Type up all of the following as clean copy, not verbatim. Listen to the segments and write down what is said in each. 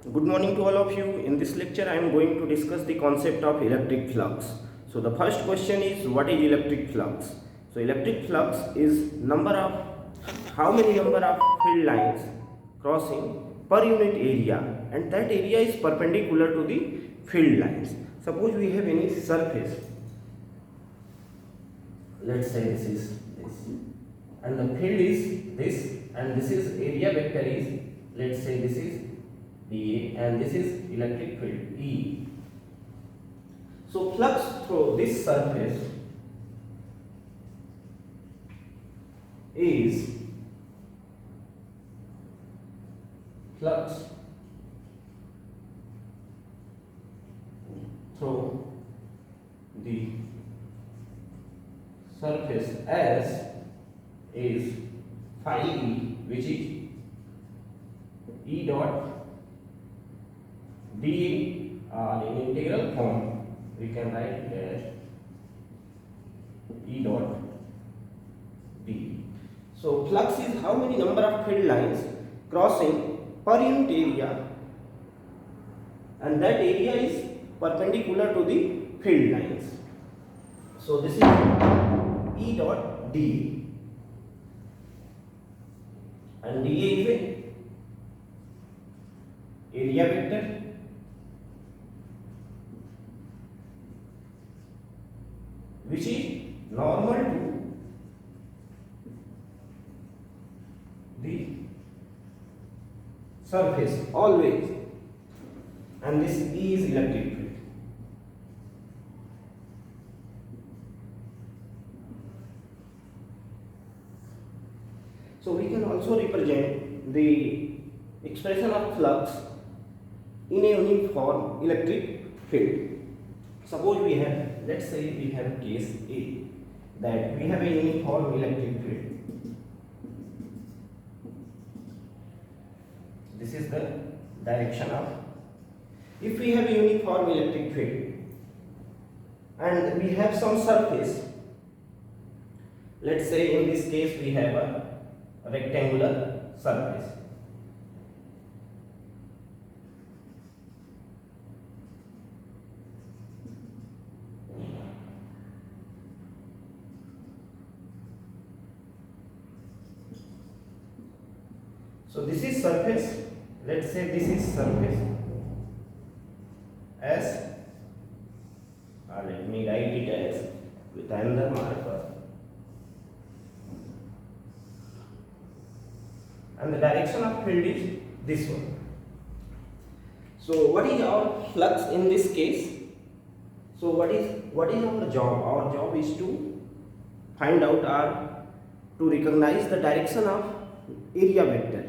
Good morning to all of you. In this lecture, I am going to discuss the concept of electric flux. So the first question is, what is electric flux? So electric flux is how many number of field lines crossing per unit area, and that area is perpendicular to the field lines. Suppose we have any surface. Let's say this is this, and the field is this, and this is area vector is, let's say this is dA, and this is electric field E. So flux through this surface is flux through the surface S is phi E, which is E dot dA, in integral form we can write as E dot d. So flux is how many number of field lines crossing per unit area, and that area is perpendicular to the field lines. So this is E dot d, and dA is a area vector which is normal to the surface always, and this E is electric field. So we can also represent the expression of flux in a uniform electric field. Suppose we have, let's say we have case A, that we have a uniform electric field. This is the direction of, if we have a uniform electric field and we have some surface, let's say in this case we have a rectangular surface. So this is surface, let's say this is surface S, let me write it as with another marker, and the direction of field is this one. So what is our flux in this case? So what is our job? Our job is to find out or to recognize the direction of area vector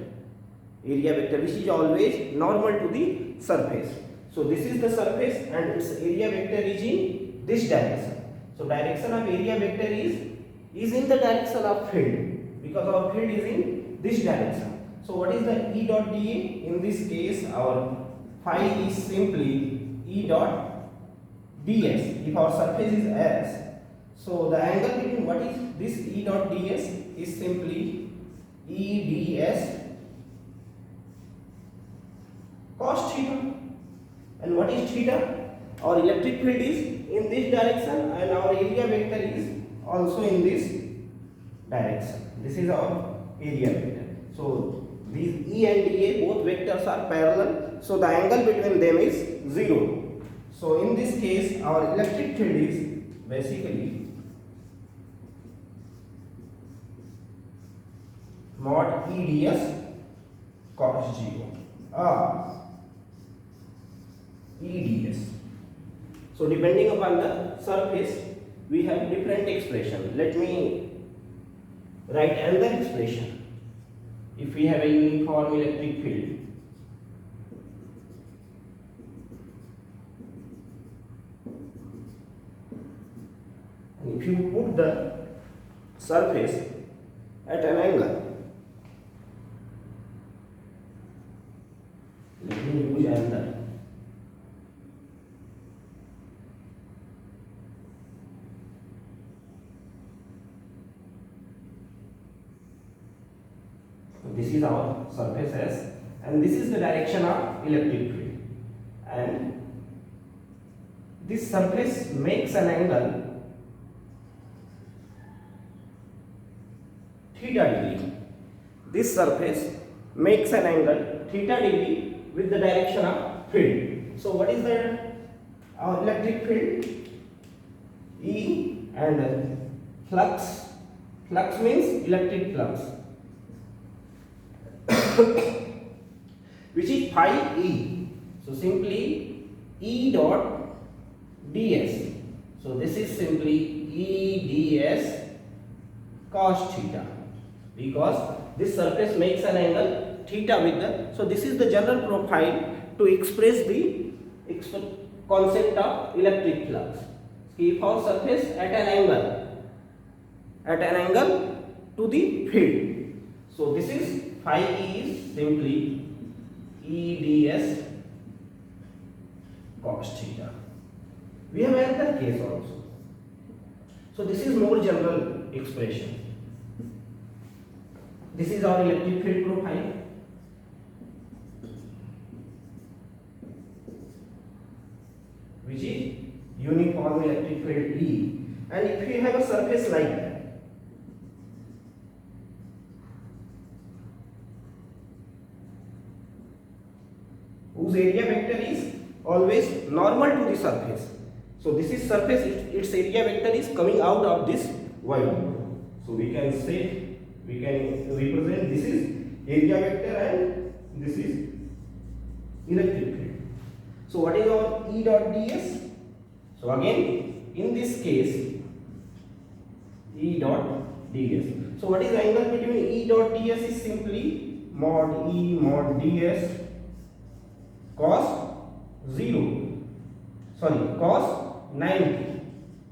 which is always normal to the surface. So this is the surface and its area vector is in this direction. So direction of area vector is in the direction of field, because our field is in this direction. So what is the E dot dA? In this case our phi is simply E dot ds. If our surface is S, so the angle between what is this E dot ds is simply E ds cos theta. And what is theta? Our electric field is in this direction and our area vector is also in this direction. This is our area vector. So these E and dA both vectors are parallel, so the angle between them is 0. So in this case our electric field is basically mod E ds cos 0 or E ds. So depending upon the surface we have different expression. Let me write another expression. If we have a uniform electric field, and if you put the surface at an angle, let me use another. This is our surface S, and this is the direction of electric field, and this surface makes an angle theta degree. This surface makes an angle theta degree with the direction of field. So what is the electric field? E, and flux. Flux means electric flux, which is phi E. So simply E dot ds. So this is simply E ds cos theta, because this surface makes an angle theta with the. So this is the general profile to express the concept of electric flux. If our surface at an angle to the field, so this is phi E is simply E ds cos theta. We have another case also. So this is more general expression. This is our electric field profile. Which is uniform electric field E, and if you have a surface like that, whose area vector is always normal to the surface. So this is surface, its area vector is coming out of this volume. So we can say, we can represent this is area vector and this is electric field. So what is our E dot ds? So again, in this case, E dot ds. So what is the angle between E dot ds is simply mod E mod ds cos 0, sorry, cos 90,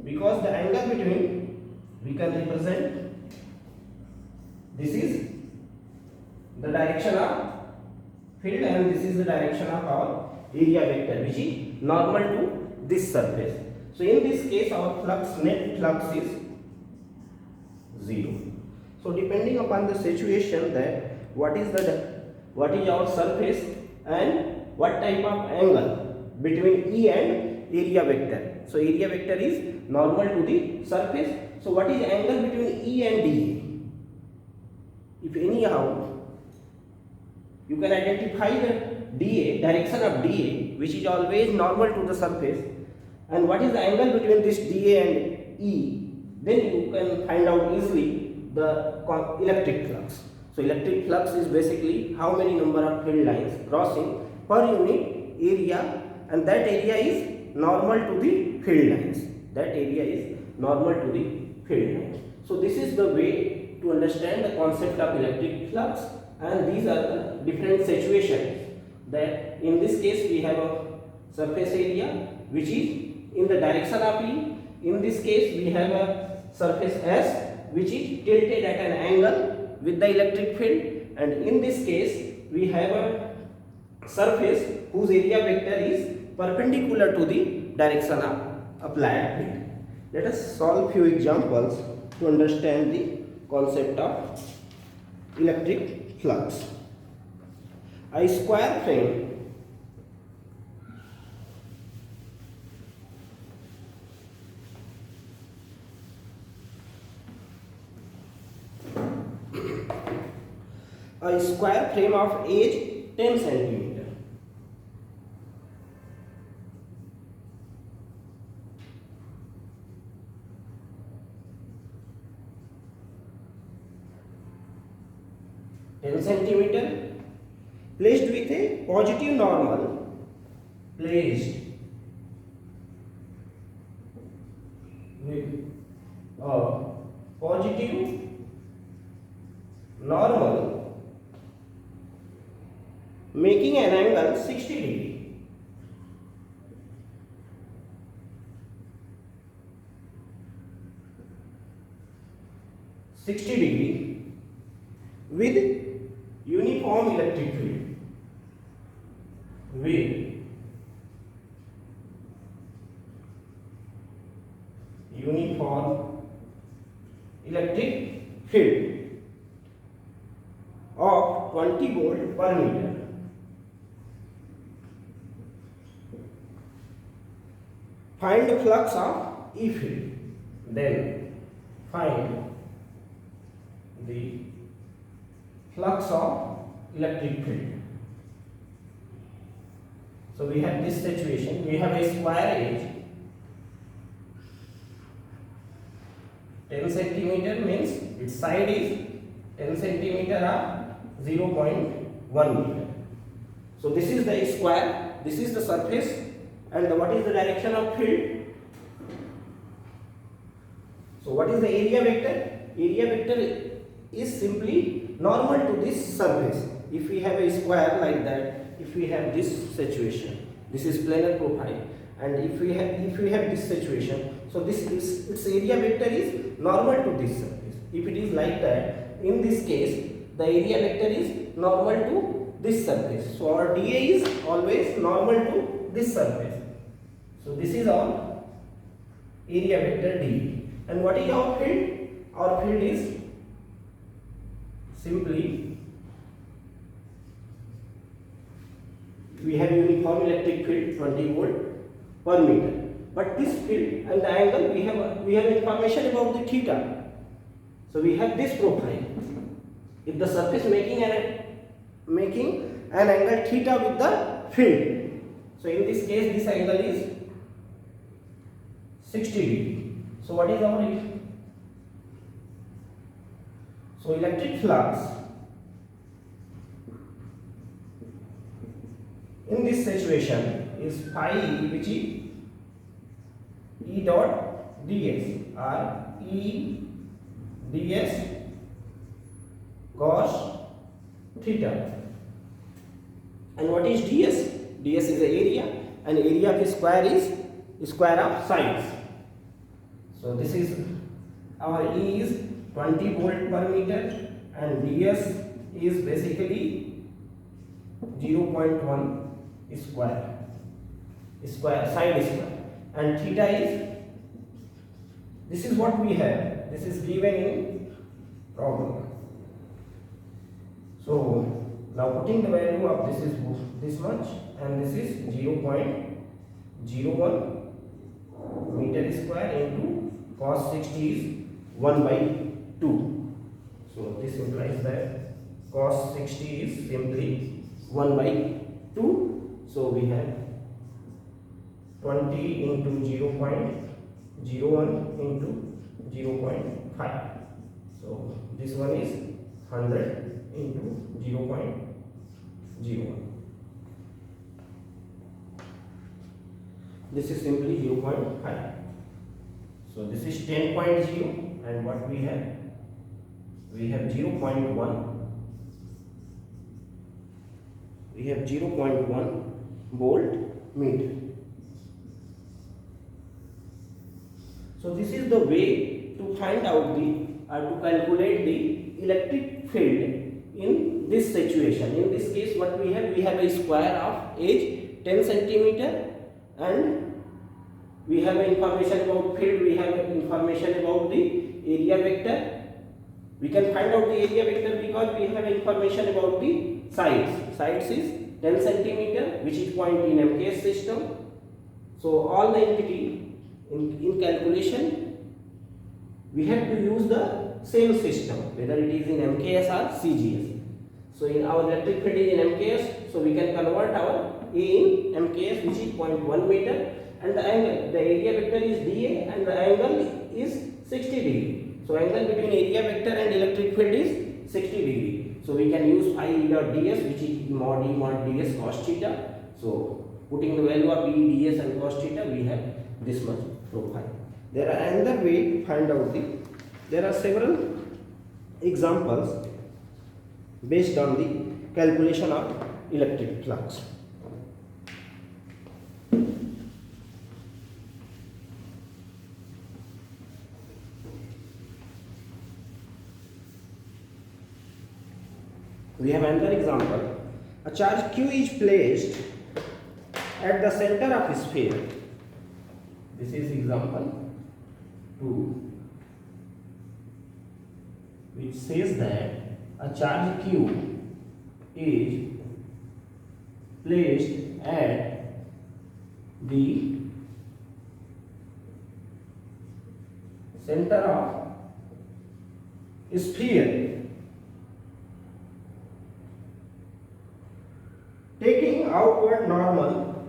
because the angle between, we can represent, this is the direction of field and this is the direction of our area vector, which is normal to this surface. So in this case our flux, net flux is 0. So depending upon the situation, that what is our surface and what type of angle between E and area vector. So area vector is normal to the surface. So what is angle between E and dA? If anyhow you can identify the dA, direction of dA, which is always normal to the surface, and what is the angle between this dA and E, then you can find out easily the electric flux. So electric flux is basically how many number of field lines crossing per unit area, and that area is normal to the field lines. That area is normal to the field lines. So this is the way to understand the concept of electric flux, and these are the different situations. That in this case we have a surface area which is in the direction of E. In this case we have a surface S which is tilted at an angle with the electric field, and in this case we have a surface whose area vector is perpendicular to the direction of applied field. Let us solve few examples to understand the concept of electric flux. A square frame of age 10 centimeter placed with a positive normal, placed with a positive normal making an angle 60 degree. With uniform electric field. With uniform electric field of 20 volt per meter. find the flux of E field. Then find the flux of electric field. So we have this situation. We have a square edge. 10 centimeter means its side is 10 centimeter or 0.1 meter. So this is the square, this is the surface, and what is the direction of field? So what is the area vector? Area vector is simply normal to this surface. If we have a square like that, if we have this situation, this is planar profile, and if we have this situation, so this is its area vector is normal to this surface. If it is like that, in this case the area vector is normal to this surface. So our dA is always normal to this surface. So this is our area vector dA. And what is our field? Our field is simply, we have uniform electric field 20 volt per meter. But this field and the angle, we have information about the theta. So we have this profile. If the surface making an angle theta with the field, so in this case this angle is 60 degree. So what is our issue? So electric flux in this situation is phi, which is E dot ds, or E ds cos theta. And what is ds? ds is the area, and area of the square is square of sides. So this is our E is 20 volt per meter, and ds is basically 0.1 square side square, and theta is, this is what we have, this is given in problem. So now putting the value of this is this much, and this is 0.01 meter square into cos 60 is 1 by 2. So this implies that cos 60 is simply 1 by 2. So we have 20 into 0.01 into 0.5. So this one is 100 into 0.01. This is simply 0.5. So this is 10.0, and what we have? We have 0.1. We have 0.1 volt meter. So this is the way to find out to calculate the electric field in this situation. In this case, what we have a square of edge 10 centimeter, and we have information about field, we have information about the area vector. We can find out the area vector because we have information about the sides. Sides is 10 centimeter, which is point in MKS system. So all the entity in calculation, we have to use the same system, whether it is in MKS or CGS. So in our electric field is in MKS, so we can convert our A in MKS, which is 0.1 meter, and the angle, the area vector is dA, and the angle is 60 degree. So angle between area vector and electric field is 60 degree. So we can use phi E dot ds, which is mod E mod ds cos theta. So putting the value of E ds and cos theta, we have this much profile. There are another way to find out there are several examples based on the calculation of electric flux. We have another example. A charge Q is placed at the center of a sphere. This is example 2, which says that a charge Q is placed at the center of sphere, taking outward normal,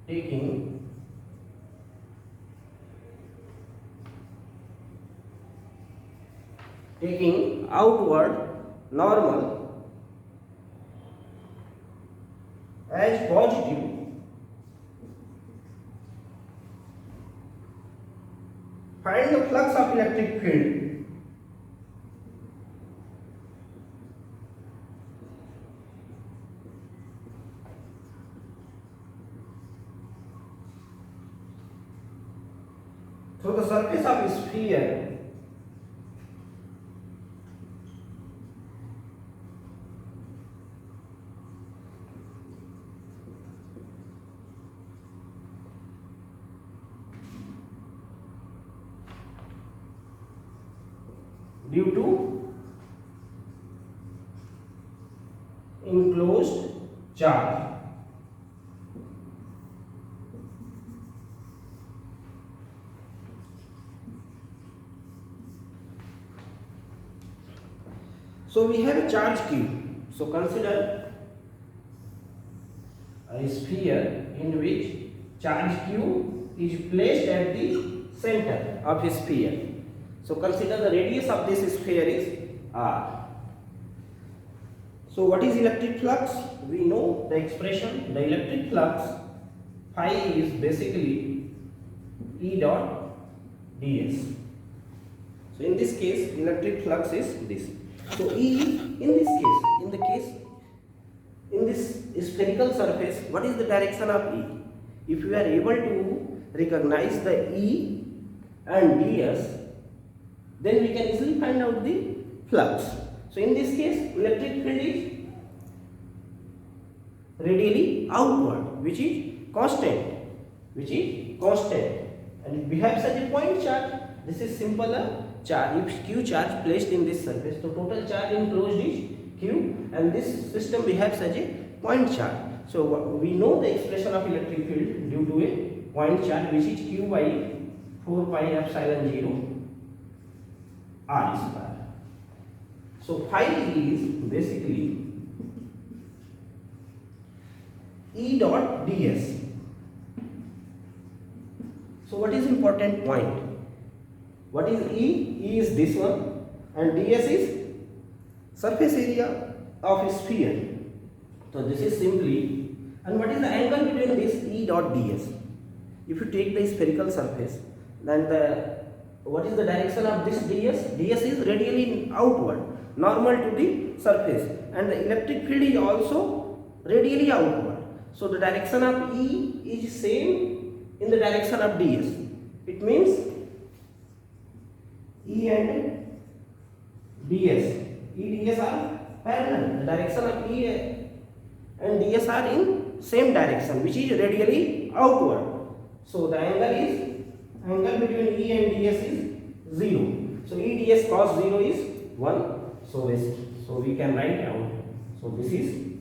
taking outward normal as positive, find the flux of electric field through the surface of a sphere due to enclosed charge. So we have a charge Q. So consider a sphere in which charge Q is placed at the center of a sphere. So consider the radius of this sphere is R. So what is electric flux? We know the expression. The electric flux phi is basically E dot ds. So in this case, electric flux is this. So E in this spherical surface, what is the direction of E? If you are able to recognize the E and ds, then we can easily find out the flux. So in this case, electric field is radially outward, which is constant, and it behaves as a point charge. This is simple charge. If Q charge placed in this surface, so total charge enclosed is Q, and this system behaves as a point charge. So we know the expression of electric field due to a point charge, which is Q by 4 pi epsilon 0 R square. So phi is basically E dot ds. So what is important point? What is E? E is this one, and ds is surface area of a sphere. So this is simply, and what is the angle between this E dot ds? If you take the spherical surface, then what is the direction of this ds? ds is radially outward, normal to the surface, and the electric field is also radially outward. So the direction of E is same in the direction of ds. It means E and ds are parallel. The direction of E and ds are in same direction, which is radially outward. So the angle between E and ds is 0. So E ds cos 0 is 1. So we can write down. So this is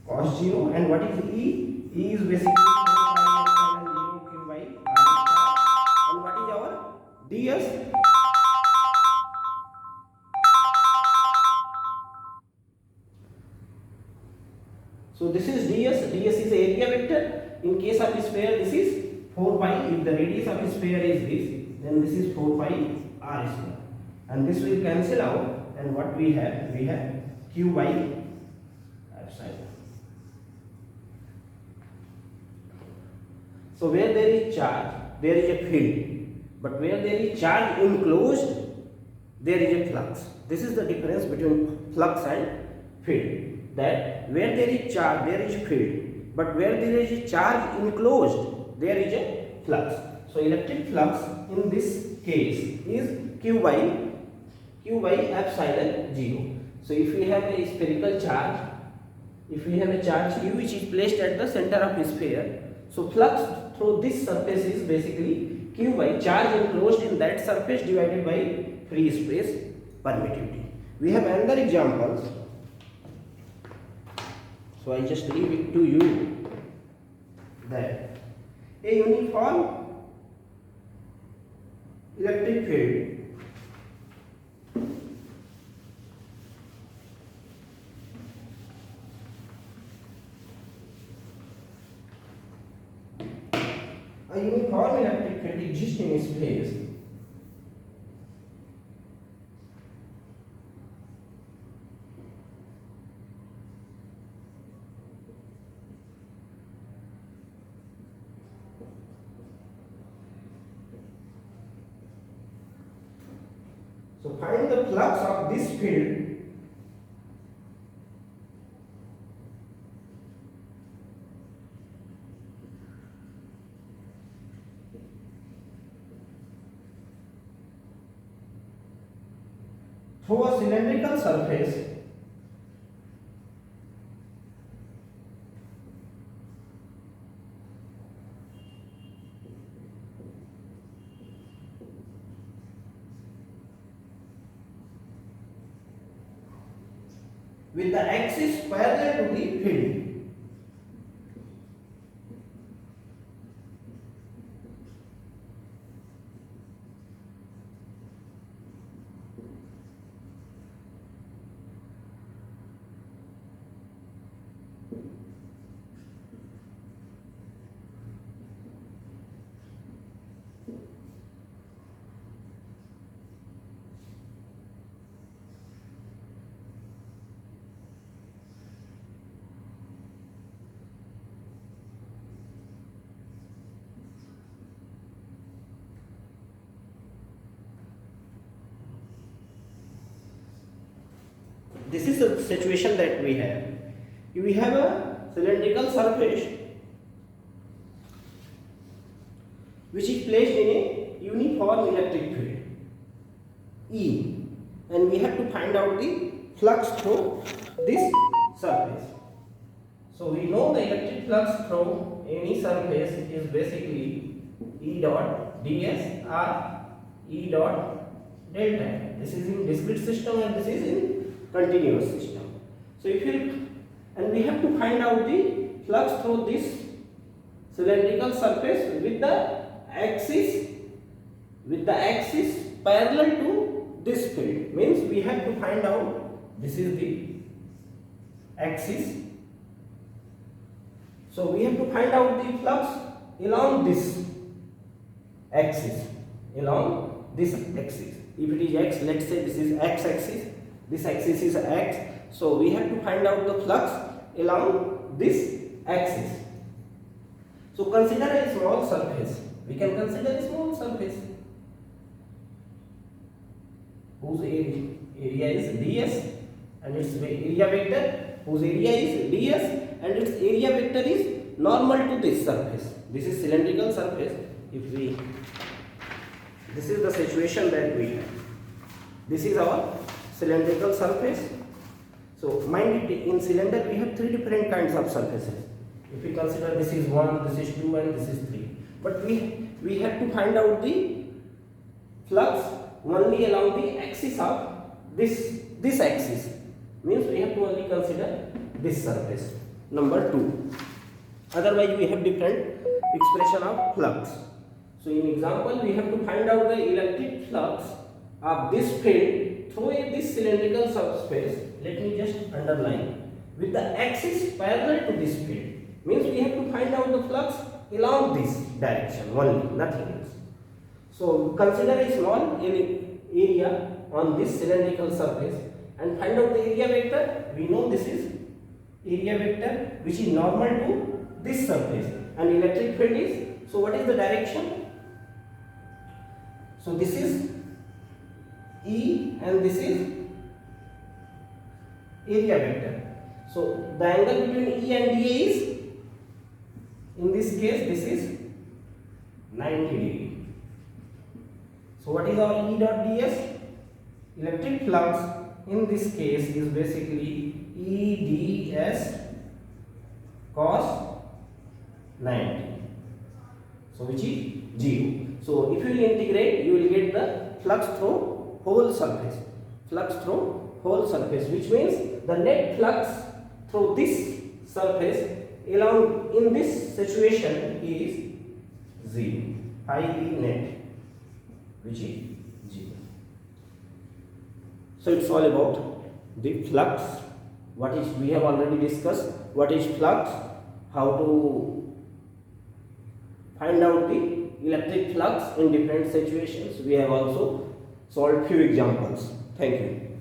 cos 0, and what is E? E is basically 4 pi epsilon 0 Q by R square, and what is our ds? So this is ds. ds is area vector. In case of sphere, this is 4 pi. If the radius of sphere is this, then this is 4 pi R square, and this will cancel out, and what we have? We have Q by epsilon. So where there is charge, there is a field, but where there is charge enclosed, there is a flux. This is the difference between flux and field. That where there is charge, there is field, but where there is a charge enclosed, there is a flux. So electric flux in this case is Q by epsilon 0. So if we have a spherical charge, if we have a charge Q which is placed at the center of a sphere, so flux through this surface is basically Q by charge enclosed in that surface divided by free space permittivity. We have another examples. So I just leave it to you that a uniform electric field exists in space so find the flux of this field through a cylindrical surface with the axis parallel to the field. This is the situation that we have. We have a cylindrical surface which is placed in a uniform electric field E, and we have to find out the flux through this surface. So we know the electric flux through any surface is basically E dot ds or E dot delta. This is in discrete system and this is in continuous system. So if you and we have to find out the flux through this cylindrical surface with the axis parallel to this field. Means we have to find out this is the axis. So we have to find out the flux along this axis. Along this axis. If it is x, let's say this is x axis. This axis is x, so we have to find out the flux along this axis. So consider a small surface. We can consider a small surface whose area is ds and its area vector whose area is ds and its area vector is normal to this surface. This is cylindrical surface. This is the situation that we have. This is our cylindrical surface. So mind it, in cylinder we have three different kinds of surfaces. If we consider this is 1, this is 2 and this is 3. But we have to find out the flux only along the axis of this axis. Means we have to only consider this surface. Number 2. Otherwise we have different expression of flux. So in example we have to find out the electric flux of this field through this cylindrical surface. Let me just underline with the axis parallel to this field. Means we have to find out the flux along this direction only, nothing else. So consider a small area on this cylindrical surface and find out the area vector. We know this is area vector which is normal to this surface and electric field is, so what is the direction? So this is E and this is area vector. So the angle between E and dA is, in this case, this is 90 degree. So what is our E dot ds? Electric flux in this case is basically E ds cos 90. So which is 0. So if you will integrate, you will get the flux through whole surface. Flux through whole surface, which means the net flux through this surface along in this situation is 0. Phi B net, which is 0. So it's all about the flux. What is, we have already discussed what is flux, how to find out the electric flux in different situations. We have also solved few examples. Thank you.